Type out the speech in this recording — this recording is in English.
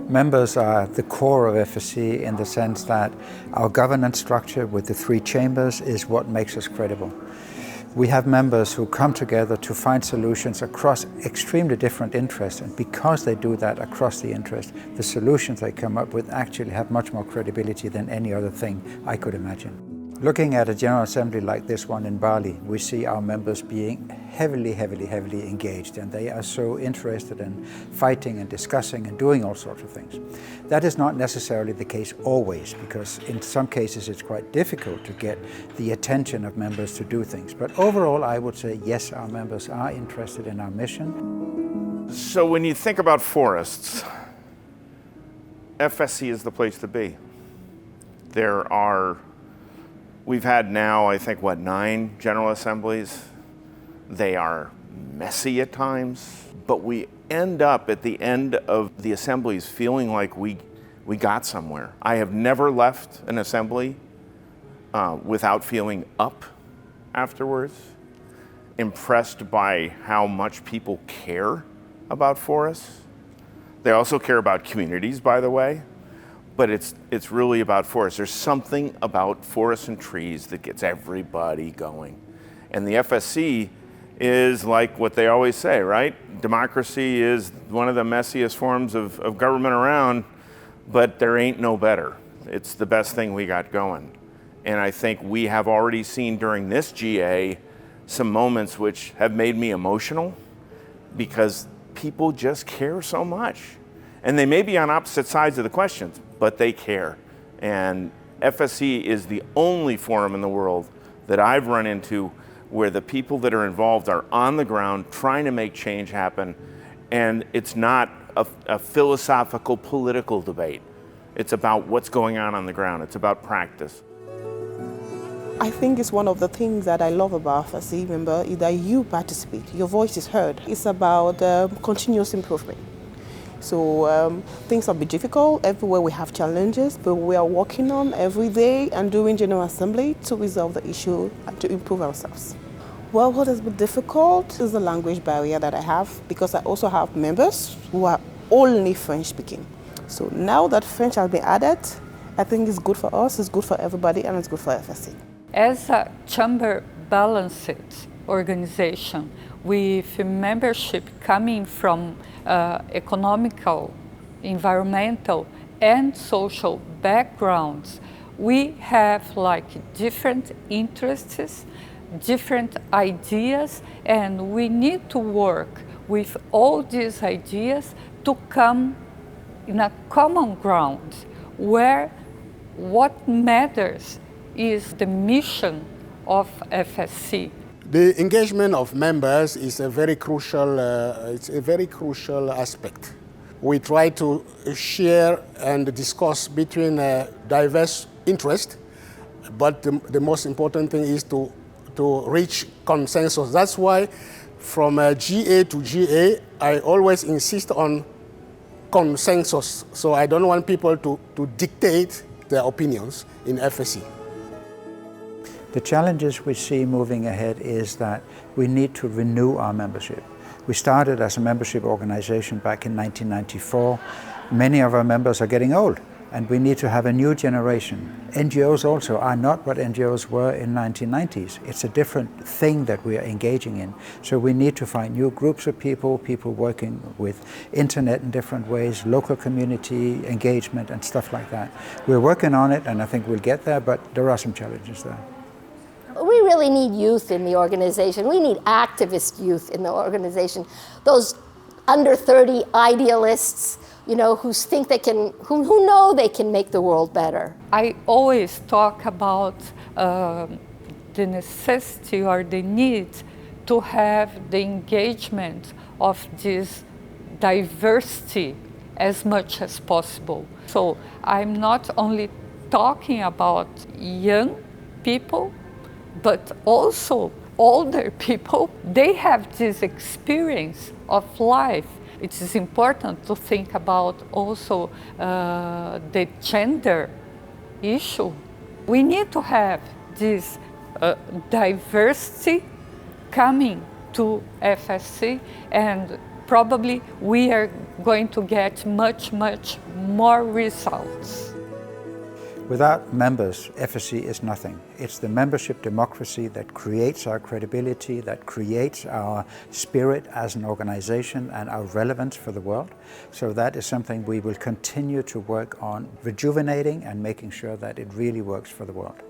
Members are the core of FSC in the sense that our governance structure with the three chambers is what makes us credible. We have members who come together to find solutions across extremely different interests, and because they do that across the interest, the solutions they come up with actually have much more credibility than any other thing I could imagine. Looking at a General Assembly like this one in Bali, we see our members being heavily engaged, and they are so interested in fighting and discussing and doing all sorts of things. That is not necessarily the case always, because in some cases it's quite difficult to get the attention of members to do things. But overall, I would say yes, our members are interested in our mission. So when you think about forests, FSC is the place to be. We've had now, I think, 9 General Assemblies. They are messy at times, but we end up at the end of the assemblies feeling like we got somewhere. I have never left an assembly without feeling up afterwards, impressed by how much people care about forests. They also care about communities, by the way. But it's really about forests. There's something about forests and trees that gets everybody going. And the FSC is like what they always say, right? Democracy is one of the messiest forms of government around, but there ain't no better. It's the best thing we got going. And I think we have already seen during this GA some moments which have made me emotional because people just care so much. And they may be on opposite sides of the questions, but they care. And FSC is the only forum in the world that I've run into where the people that are involved are on the ground trying to make change happen. And it's not a philosophical, political debate. It's about what's going on the ground. It's about practice. I think it's one of the things that I love about FSC, remember, is that you participate, your voice is heard. It's about continuous improvement. So things will be difficult, everywhere we have challenges, but we are working on every day and doing General Assembly to resolve the issue and to improve ourselves. Well, what has been difficult is the language barrier that I have, because I also have members who are only French speaking. So now that French has been added, I think it's good for us, it's good for everybody, and it's good for FSC. As a chamber balanced organization with membership coming from economical, environmental, and social backgrounds, we have different interests, different ideas, and we need to work with all these ideas to come in a common ground where what matters is the mission of FSC. The engagement of members is a very crucial, aspect. We try to share and discuss between diverse interests, but the most important thing is to reach consensus. That's why from GA to GA, I always insist on consensus. So I don't want people to dictate their opinions in FSC. The challenges we see moving ahead is that we need to renew our membership. We started as a membership organization back in 1994. Many of our members are getting old, and we need to have a new generation. NGOs also are not what NGOs were in 1990s. It's a different thing that we are engaging in. So we need to find new groups of people working with internet in different ways, local community engagement and stuff like that. We're working on it, and I think we'll get there, but there are some challenges there. We really need youth in the organization. We need activist youth in the organization. Those under 30 idealists, who know they can make the world better. I always talk about the necessity or the need to have the engagement of this diversity as much as possible. So I'm not only talking about young people, but also older people. They have this experience of life. It is important to think about also the gender issue. We need to have this diversity coming to FSC, and probably we are going to get much more results. Without members, FSC is nothing. It's the membership democracy that creates our credibility, that creates our spirit as an organization and our relevance for the world. So that is something we will continue to work on rejuvenating and making sure that it really works for the world.